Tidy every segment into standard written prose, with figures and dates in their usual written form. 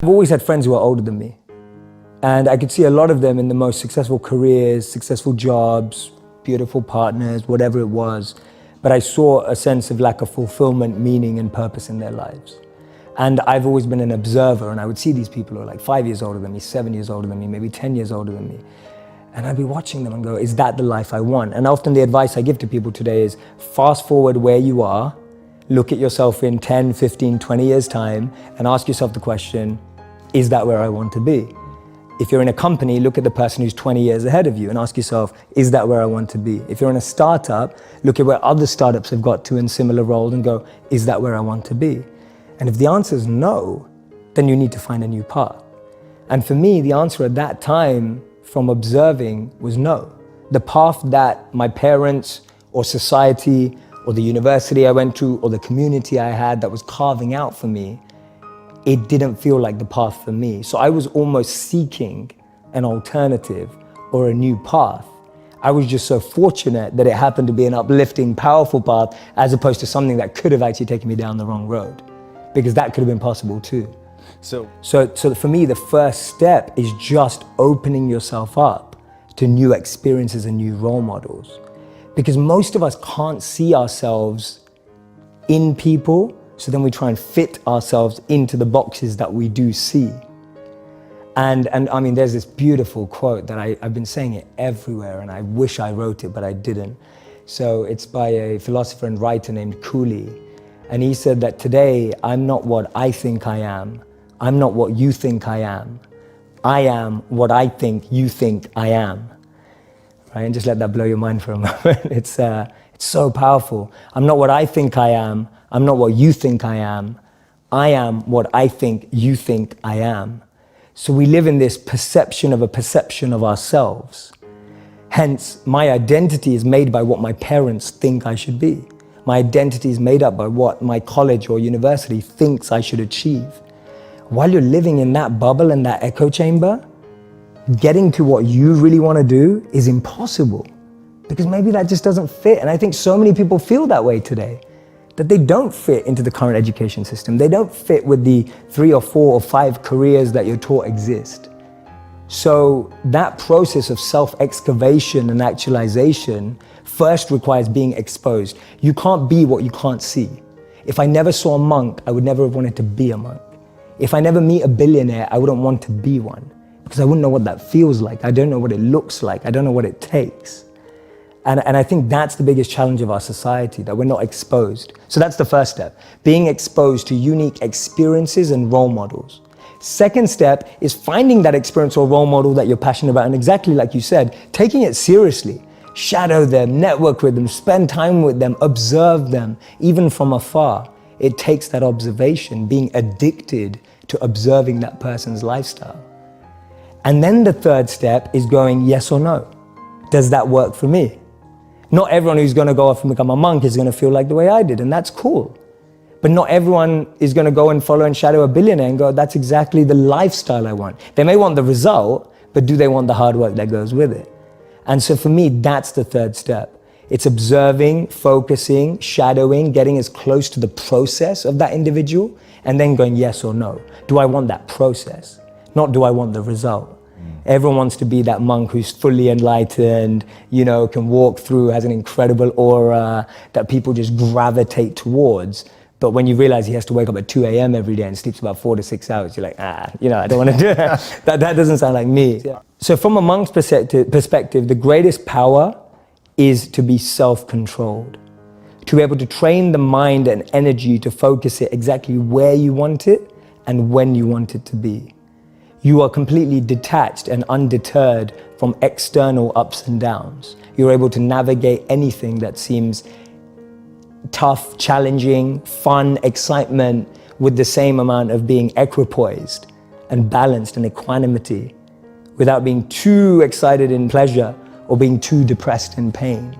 I've always had friends who are older than me. And I could see a lot of them in the most successful careers, successful jobs, beautiful partners, whatever it was. But I saw a sense of lack of fulfillment, meaning, and purpose in their lives. And I've always been an observer, and I would see these people who are like 5 years older than me, 7 years older than me, maybe 10 years older than me. And I'd be watching them and go, is that the life I want? And often the advice I give to people today is fast forward where you are, look at yourself in 10, 15, 20 years time, and ask yourself the question, is that where I want to be? If you're in a company, look at the person who's 20 years ahead of you and ask yourself, is that where I want to be? If you're in a startup, look at where other startups have got to in similar roles and go, is that where I want to be? And if the answer is no, then you need to find a new path. And for me, the answer at that time from observing was no. The path that my parents or society or the university I went to or the community I had that was carving out for me, it didn't feel like the path for me. So I was almost seeking an alternative or a new path. I was just so fortunate that it happened to be an uplifting, powerful path as opposed to something that could have actually taken me down the wrong road, because that could have been possible too. So for me, the first step is just opening yourself up to new experiences and new role models. Because most of us can't see ourselves in people, so then we try and fit ourselves into the boxes that we do see. And I mean, there's this beautiful quote that I've been saying it everywhere, and I wish I wrote it, but I didn't. So it's by a philosopher and writer named Cooley. And he said that today, I'm not what I think I am. I'm not what you think I am. I am what I think you think I am. Right? And just let that blow your mind for a moment. It's so powerful. I'm not what I think I am. I'm not what you think I am. I am what I think you think I am. So we live in this perception of a perception of ourselves. Hence, my identity is made by what my parents think I should be. My identity is made up by what my college or university thinks I should achieve. While you're living in that bubble and that echo chamber, getting to what you really want to do is impossible, because maybe that just doesn't fit. And I think so many people feel that way today, that they don't fit into the current education system. They don't fit with the 3 or 4 or 5 careers that you're taught exist. So that process of self-excavation and actualization first requires being exposed. You can't be what you can't see. If I never saw a monk, I would never have wanted to be a monk. If I never meet a billionaire, I wouldn't want to be one, because I wouldn't know what that feels like. I don't know what it looks like. I don't know what it takes. And I think that's the biggest challenge of our society, that we're not exposed. So that's the first step, being exposed to unique experiences and role models. Second step is finding that experience or role model that you're passionate about, and exactly like you said, taking it seriously. Shadow them, network with them, spend time with them, observe them, even from afar. It takes that observation, being addicted to observing that person's lifestyle. And then the third step is going yes or no. Does that work for me? Not everyone who's going to go off and become a monk is going to feel like the way I did, and that's cool. But not everyone is going to go and follow and shadow a billionaire and go, that's exactly the lifestyle I want. They may want the result, but do they want the hard work that goes with it? And so for me, that's the third step. It's observing, focusing, shadowing, getting as close to the process of that individual, and then going yes or no. Do I want that process? Not do I want the result? Everyone wants to be that monk who's fully enlightened, can walk through, has an incredible aura that people just gravitate towards. But when you realize he has to wake up at 2 a.m. every day and sleeps about 4 to 6 hours, you're like, I don't want to do that. That doesn't sound like me. Yeah. So from a monk's perspective, the greatest power is to be self-controlled, to be able to train the mind and energy to focus it exactly where you want it and when you want it to be. You are completely detached and undeterred from external ups and downs. You're able to navigate anything that seems tough, challenging, fun, excitement, with the same amount of being equipoised and balanced and equanimity, without being too excited in pleasure or being too depressed in pain.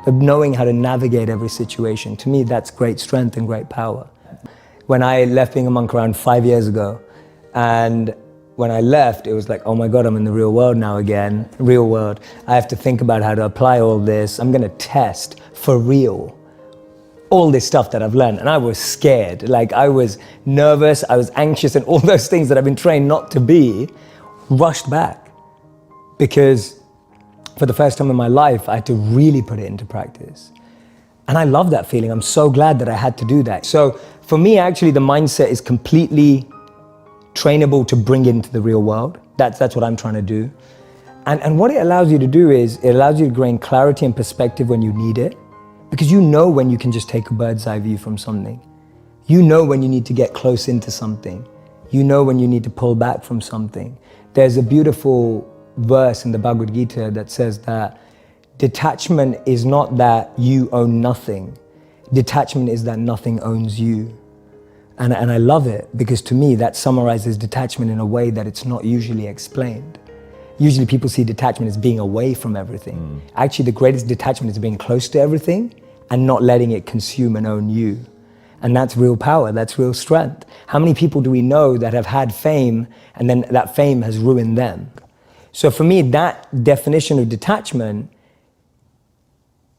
But knowing how to navigate every situation, to me, that's great strength and great power. When I left being a monk around 5 years ago, and when I left, it was like, oh my God, I'm in the real world now again, real world. I have to think about how to apply all this. I'm gonna test for real all this stuff that I've learned, and I was scared. Like, I was nervous, I was anxious, and all those things that I've been trained not to be rushed back. Because for the first time in my life, I had to really put it into practice. And I love that feeling. I'm so glad that I had to do that. So for me, actually, the mindset is completely trainable to bring into the real world. That's what I'm trying to do. And what it allows you to do is, it allows you to gain clarity and perspective when you need it. Because you know when you can just take a bird's eye view from something. You know when you need to get close into something. You know when you need to pull back from something. There's a beautiful verse in the Bhagavad Gita that says that detachment is not that you own nothing. Detachment is that nothing owns you. And I love it, because to me that summarizes detachment in a way that it's not usually explained. Usually people see detachment as being away from everything. Actually, the greatest detachment is being close to everything and not letting it consume and own you. And that's real power, that's real strength. How many people do we know that have had fame and then that fame has ruined them? So for me, that definition of detachment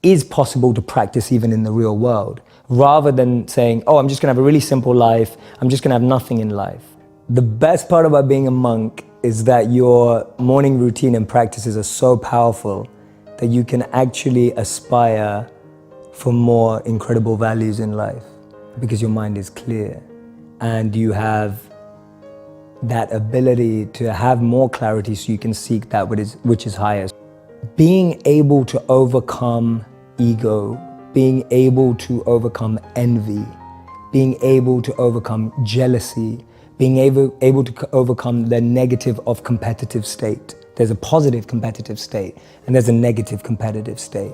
is possible to practice even in the real world, rather than saying, oh, I'm just gonna have a really simple life, I'm just gonna have nothing in life. The best part about being a monk is that your morning routine and practices are so powerful that you can actually aspire for more incredible values in life, because your mind is clear and you have that ability to have more clarity so you can seek that which is highest. Being able to overcome ego, being able to overcome envy, being able to overcome jealousy, being able to overcome the negative of competitive state. There's a positive competitive state and there's a negative competitive state.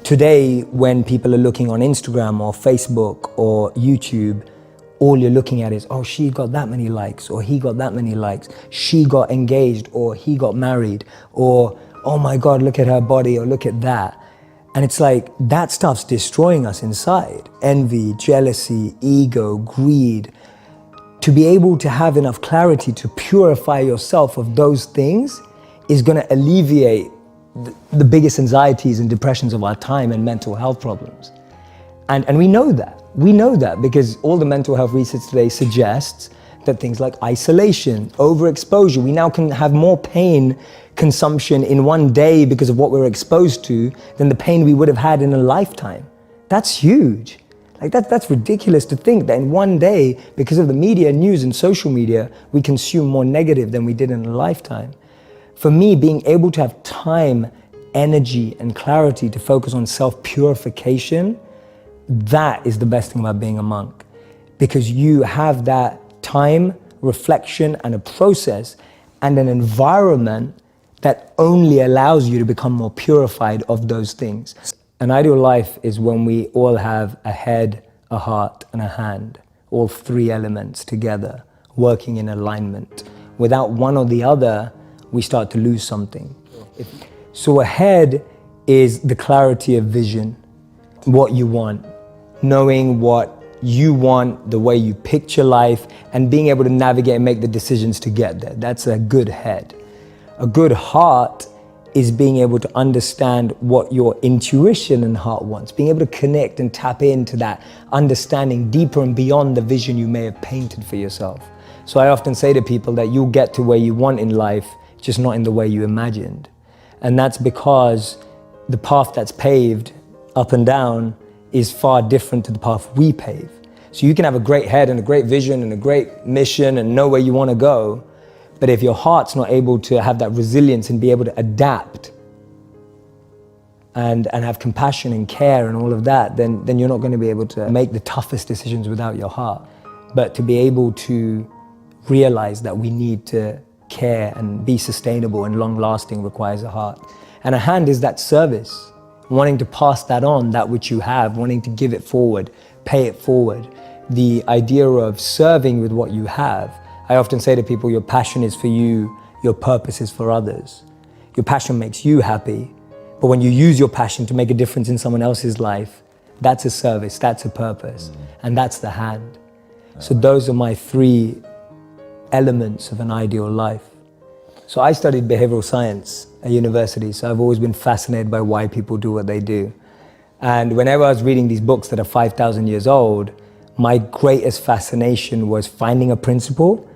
Today, when people are looking on Instagram or Facebook or YouTube, all you're looking at is, oh, she got that many likes, or he got that many likes, she got engaged, or he got married, or, oh my God, look at her body, or look at that. And it's like, that stuff's destroying us inside. Envy, jealousy, ego, greed. To be able to have enough clarity to purify yourself of those things is gonna alleviate the biggest anxieties and depressions of our time and mental health problems. And we know that. We know that because all the mental health research today suggests that things like isolation, overexposure, we now can have more pain consumption in one day because of what we're exposed to than the pain we would have had in a lifetime. That's huge. Like that's ridiculous to think that in one day, because of the media, news and social media, we consume more negative than we did in a lifetime. For me, being able to have time, energy and clarity to focus on self-purification, that is the best thing about being a monk, because you have that time, reflection and a process and an environment that only allows you to become more purified of those things. An ideal life is when we all have a head, a heart and a hand, all three elements together, working in alignment. Without one or the other, we start to lose something. So a head is the clarity of vision, what you want, knowing what you want, the way you picture life, and being able to navigate and make the decisions to get there. That's a good head. A good heart is being able to understand what your intuition and heart wants, being able to connect and tap into that understanding deeper and beyond the vision you may have painted for yourself. So I often say to people that you'll get to where you want in life, just not in the way you imagined. And that's because the path that's paved up and down is far different to the path we pave. So you can have a great head and a great vision and a great mission and know where you want to go, but if your heart's not able to have that resilience and be able to adapt and have compassion and care and all of that, then you're not going to be able to make the toughest decisions without your heart. But to be able to realize that we need to care and be sustainable and long-lasting requires a heart. And a hand is that service, wanting to pass that on, that which you have, wanting to give it forward, pay it forward. The idea of serving with what you have. I often say to people, your passion is for you, your purpose is for others. Your passion makes you happy, but when you use your passion to make a difference in someone else's life, that's a service, that's a purpose, and that's the hand. So those are my three elements of an ideal life. So I studied behavioral science at university, so I've always been fascinated by why people do what they do. And whenever I was reading these books that are 5,000 years old, my greatest fascination was finding a principle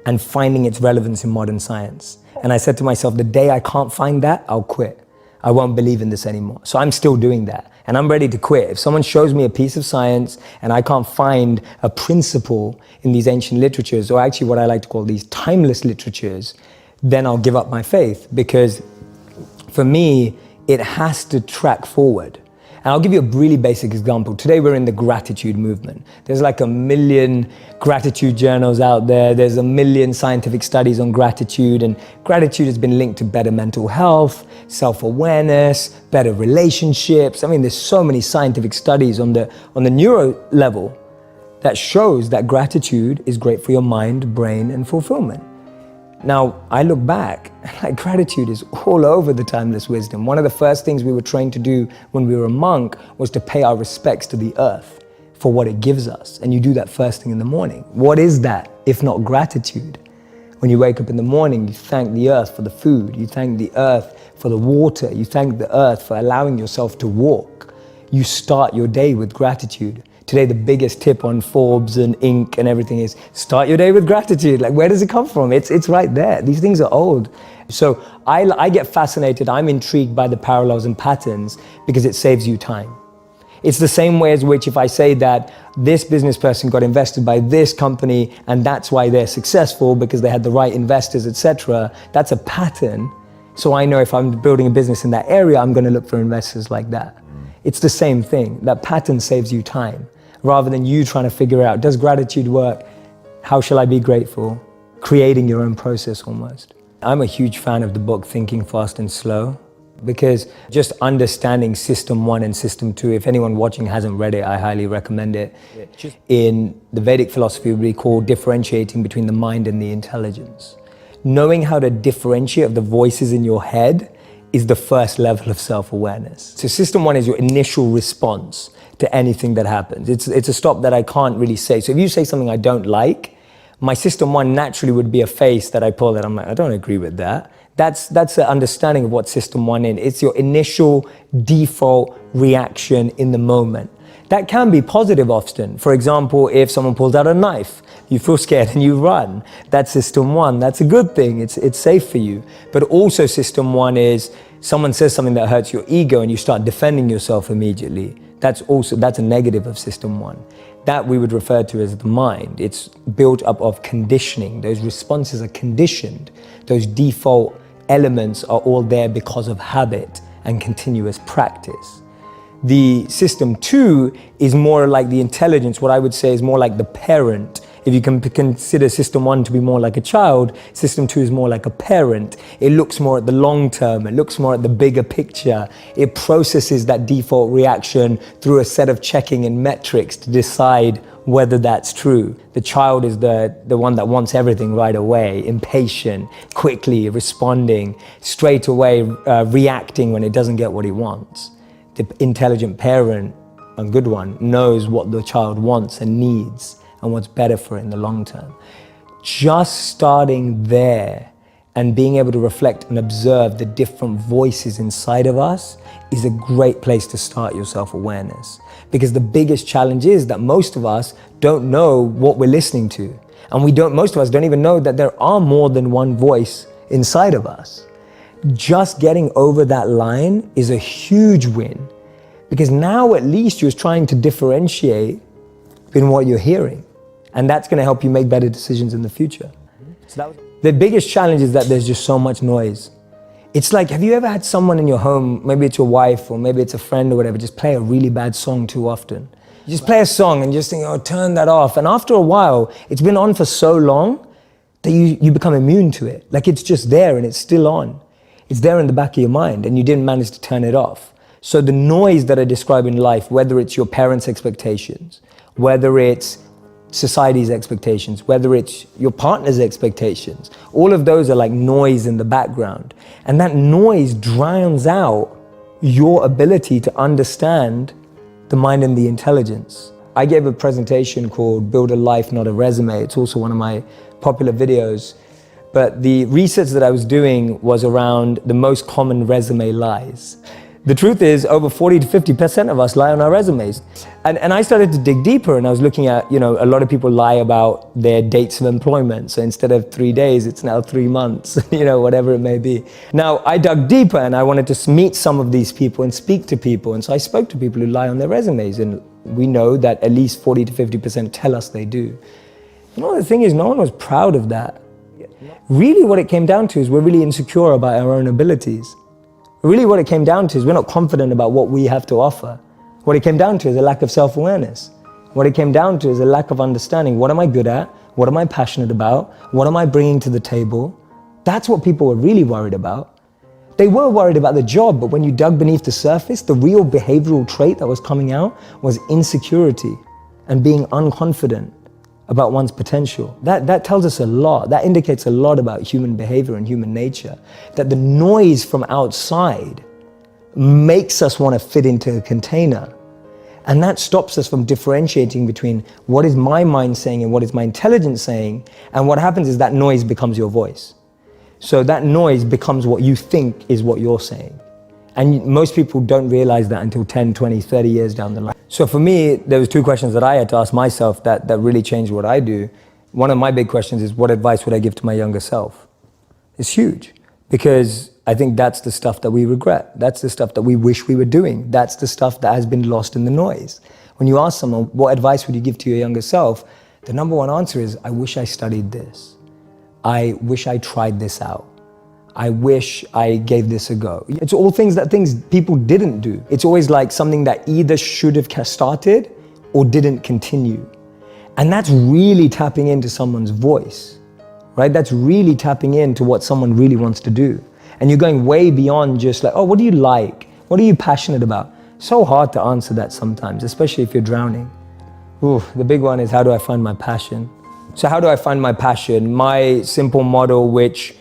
and finding its relevance in modern science. And I said to myself, the day I can't find that, I'll quit. I won't believe in this anymore. So I'm still doing that. And I'm ready to quit. If someone shows me a piece of science and I can't find a principle in these ancient literatures, or actually what I like to call these timeless literatures, then I'll give up my faith. Because for me, it has to track forward. And I'll give you a really basic example. Today we're in the gratitude movement. There's like 1 million gratitude journals out there. There's 1 million scientific studies on gratitude, and gratitude has been linked to better mental health, self-awareness, better relationships. I mean, there's so many scientific studies on the neuro level that shows that gratitude is great for your mind, brain, and fulfillment. Now, I look back, like gratitude is all over the timeless wisdom. One of the first things we were trained to do when we were a monk was to pay our respects to the earth for what it gives us. And you do that first thing in the morning. What is that, if not gratitude? When you wake up in the morning, you thank the earth for the food. You thank the earth for the water. You thank the earth for allowing yourself to walk. You start your day with gratitude. Today, the biggest tip on Forbes and Inc. and everything is start your day with gratitude. Like, where does it come from? It's right there. These things are old. So I get fascinated. I'm intrigued by the parallels and patterns because it saves you time. It's the same way as which if I say that this business person got invested by this company and that's why they're successful because they had the right investors, etc. That's a pattern. So I know if I'm building a business in that area, I'm going to look for investors like that. It's the same thing. That pattern saves you time. Rather than you trying to figure out, does gratitude work? How shall I be grateful? Creating your own process almost. I'm a huge fan of the book Thinking Fast and Slow, because just understanding system 1 and system 2, if anyone watching hasn't read it, I highly recommend it. In the Vedic philosophy, it would be called differentiating between the mind and the intelligence. Knowing how to differentiate the voices in your head is the first level of self-awareness. So system 1 is your initial response to anything that happens. It's a stop that I can't really say. So if you say something I don't like, my system 1 naturally would be a face that I pull that I'm like, I don't agree with that. That's the understanding of what system 1 is. It's your initial default reaction in the moment. That can be positive often. For example, if someone pulls out a knife, you feel scared and you run. That's system 1. That's a good thing. It's safe for you. But also system 1 is someone says something that hurts your ego and you start defending yourself immediately. That's a negative of system 1. That we would refer to as the mind. It's built up of conditioning. Those responses are conditioned. Those default elements are all there because of habit and continuous practice. The system 2 is more like the intelligence. What I would say is more like the parent. If you can consider system 1 to be more like a child, system 2 is more like a parent. It looks more at the long term. It looks more at the bigger picture. It processes that default reaction through a set of checking and metrics to decide whether that's true. The child is the one that wants everything right away, impatient, quickly responding, straight away reacting when it doesn't get what it wants. The intelligent parent, a good one, knows what the child wants and needs and what's better for it in the long term. Just starting there and being able to reflect and observe the different voices inside of us is a great place to start your self-awareness. Because the biggest challenge is that most of us don't know what we're listening to. And most of us don't even know that there are more than one voice inside of us. Just getting over that line is a huge win. Because now at least you're trying to differentiate in what you're hearing. And that's going to help you make better decisions in the future. So the biggest challenge is that there's just so much noise. It's like, have you ever had someone in your home, maybe it's your wife or maybe it's a friend or whatever, just play a really bad song too often? You just play a song and just think, oh, turn that off. And after a while, it's been on for so long that you become immune to it. Like it's just there and it's still on. It's there in the back of your mind and you didn't manage to turn it off. So the noise that I describe in life, whether it's your parents' expectations, whether it's society's expectations, whether it's your partner's expectations, all of those are like noise in the background. And that noise drowns out your ability to understand the mind and the intelligence. I gave a presentation called Build a Life, Not a Resume. It's also one of my popular videos. But the research that I was doing was around the most common resume lies. The truth is, over 40 to 50% of us lie on our resumes. And I started to dig deeper, and I was looking at, a lot of people lie about their dates of employment. So instead of 3 days, it's now 3 months, whatever it may be. Now, I dug deeper, and I wanted to meet some of these people and speak to people. And so I spoke to people who lie on their resumes, and we know that at least 40 to 50% tell us they do. The thing is, no one was proud of that. Really, what it came down to is we're really insecure about our own abilities. Really, what it came down to is we're not confident about what we have to offer. What it came down to is a lack of self-awareness. What it came down to is a lack of understanding. What am I good at? What am I passionate about? What am I bringing to the table? That's what people were really worried about. They were worried about the job, but when you dug beneath the surface, the real behavioral trait that was coming out was insecurity and being unconfident about one's potential. That tells us a lot. That indicates a lot about human behavior and human nature. That the noise from outside makes us want to fit into a container. And that stops us from differentiating between what is my mind saying and what is my intelligence saying. And what happens is that noise becomes your voice. So that noise becomes what you think is what you're saying. And most people don't realize that until 10, 20, 30 years down the line. So for me, there was 2 questions that I had to ask myself that really changed what I do. One of my big questions is, what advice would I give to my younger self? It's huge, because I think that's the stuff that we regret. That's the stuff that we wish we were doing. That's the stuff that has been lost in the noise. When you ask someone, what advice would you give to your younger self? The number one answer is, I wish I studied this. I wish I tried this out. I wish I gave this a go. It's all things people didn't do. It's always like something that either should have started or didn't continue. And that's really tapping into someone's voice, right? That's really tapping into what someone really wants to do. And you're going way beyond just like, oh, what do you like? What are you passionate about? So hard to answer that sometimes, especially if you're drowning. Ooh, the big one is, how do I find my passion? So how do I find my passion? My simple model, which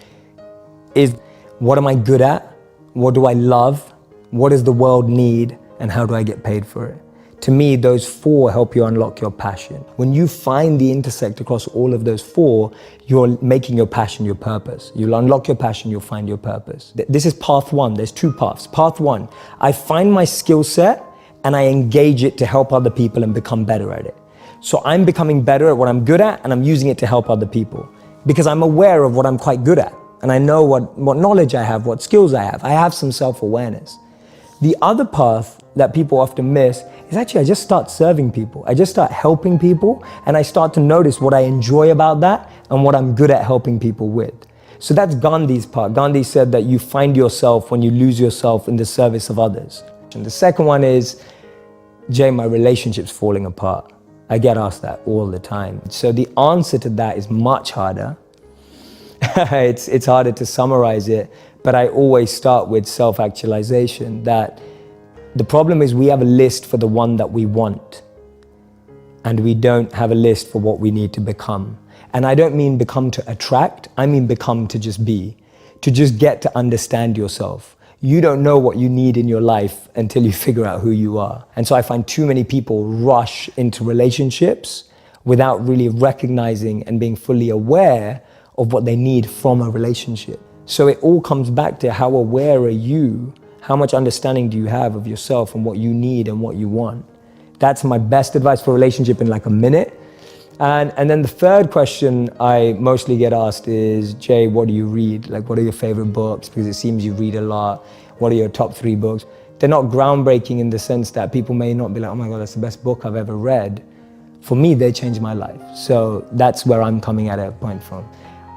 is, what am I good at? What do I love? What does the world need? And how do I get paid for it? To me, those 4 help you unlock your passion. When you find the intersect across all of those 4, you're making your passion your purpose. You'll unlock your passion, you'll find your purpose. This is path 1. There's 2 paths. Path 1, I find my skill set and I engage it to help other people and become better at it. So I'm becoming better at what I'm good at, and I'm using it to help other people because I'm aware of what I'm quite good at. And I know what knowledge I have, what skills I have. I have some self-awareness. The other path that people often miss is actually, I just start serving people. I just start helping people, and I start to notice what I enjoy about that and what I'm good at helping people with. So that's Gandhi's part. Gandhi said that you find yourself when you lose yourself in the service of others. And the second one is, Jay, my relationship's falling apart. I get asked that all the time. So the answer to that is much harder. It's harder to summarize it, but I always start with self-actualization. That the problem is, we have a list for the one that we want, and we don't have a list for what we need to become. And I don't mean become to attract, I mean become to just be, to just get to understand yourself. You don't know what you need in your life until you figure out who you are. And so I find too many people rush into relationships without really recognizing and being fully aware of what they need from a relationship. So it all comes back to, how aware are you? How much understanding do you have of yourself and what you need and what you want? That's my best advice for a relationship in like a minute. And then the third question I mostly get asked is, Jay, what do you read? Like, what are your favorite books? Because it seems you read a lot. What are your top 3 books? They're not groundbreaking in the sense that people may not be like, oh my God, that's the best book I've ever read. For me, they changed my life. So that's where I'm coming at a point from.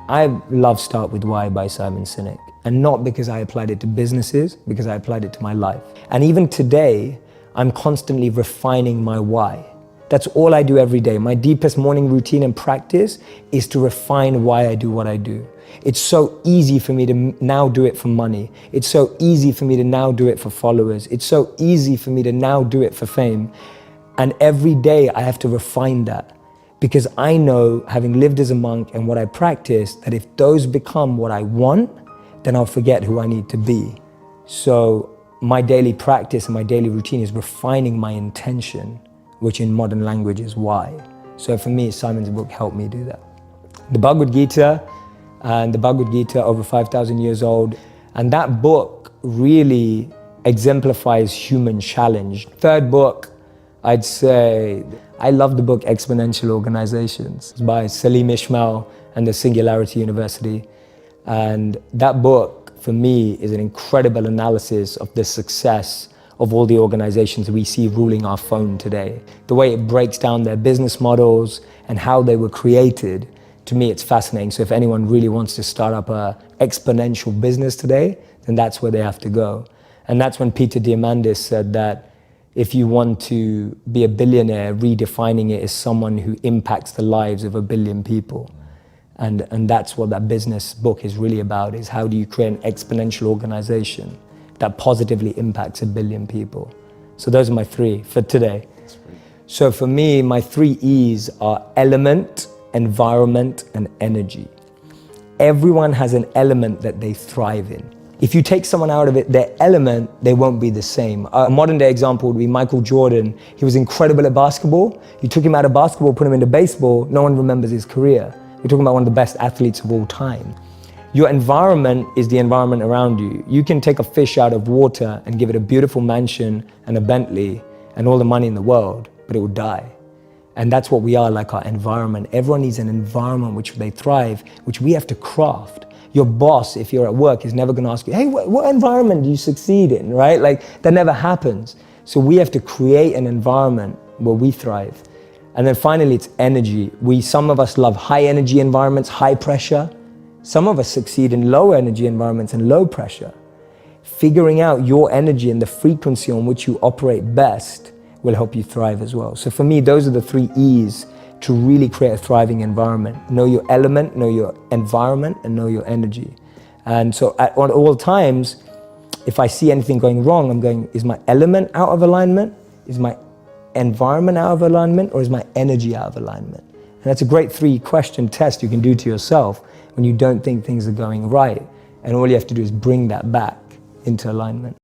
I love Start With Why by Simon Sinek. And not because I applied it to businesses, because I applied it to my life. And even today, I'm constantly refining my why. That's all I do every day. My deepest morning routine and practice is to refine why I do what I do. It's so easy for me to now do it for money. It's so easy for me to now do it for followers. It's so easy for me to now do it for fame. And every day I have to refine that. Because I know, having lived as a monk and what I practice, that if those become what I want, then I'll forget who I need to be. So my daily practice and my daily routine is refining my intention, which in modern language is why. So for me, Simon's book helped me do that. The Bhagavad Gita, over 5,000 years old. And that book really exemplifies human challenge. Third book, I'd say, I love the book Exponential Organizations by Salim Ismail and the Singularity University. And that book, for me, is an incredible analysis of the success of all the organizations we see ruling our phone today. The way it breaks down their business models and how they were created, to me, it's fascinating. So if anyone really wants to start up an exponential business today, then that's where they have to go. And that's when Peter Diamandis said that if you want to be a billionaire, redefining it as someone who impacts the lives of 1 billion people. And that's what that business book is really about, is how do you create an exponential organization that positively impacts 1 billion people. So those are my 3 for today. So for me, my 3 E's are element, environment, and energy. Everyone has an element that they thrive in. If you take someone out of it, their element, they won't be the same. A modern day example would be Michael Jordan. He was incredible at basketball. You took him out of basketball, put him into baseball, no one remembers his career. We're talking about one of the best athletes of all time. Your environment is the environment around you. You can take a fish out of water and give it a beautiful mansion and a Bentley and all the money in the world, but it will die. And that's what we are, like our environment. Everyone needs an environment which they thrive, which we have to craft. Your boss, if you're at work, is never gonna ask you, hey, what environment do you succeed in, right? Like, that never happens. So we have to create an environment where we thrive. And then finally, it's energy. Some of us love high energy environments, high pressure. Some of us succeed in low energy environments and low pressure. Figuring out your energy and the frequency on which you operate best will help you thrive as well. So for me, those are the 3 E's to really create a thriving environment. Know your element, know your environment, and know your energy. And so at all times, if I see anything going wrong, I'm going, is my element out of alignment? Is my environment out of alignment? Or is my energy out of alignment? And that's a great 3-question test you can do to yourself when you don't think things are going right. And all you have to do is bring that back into alignment.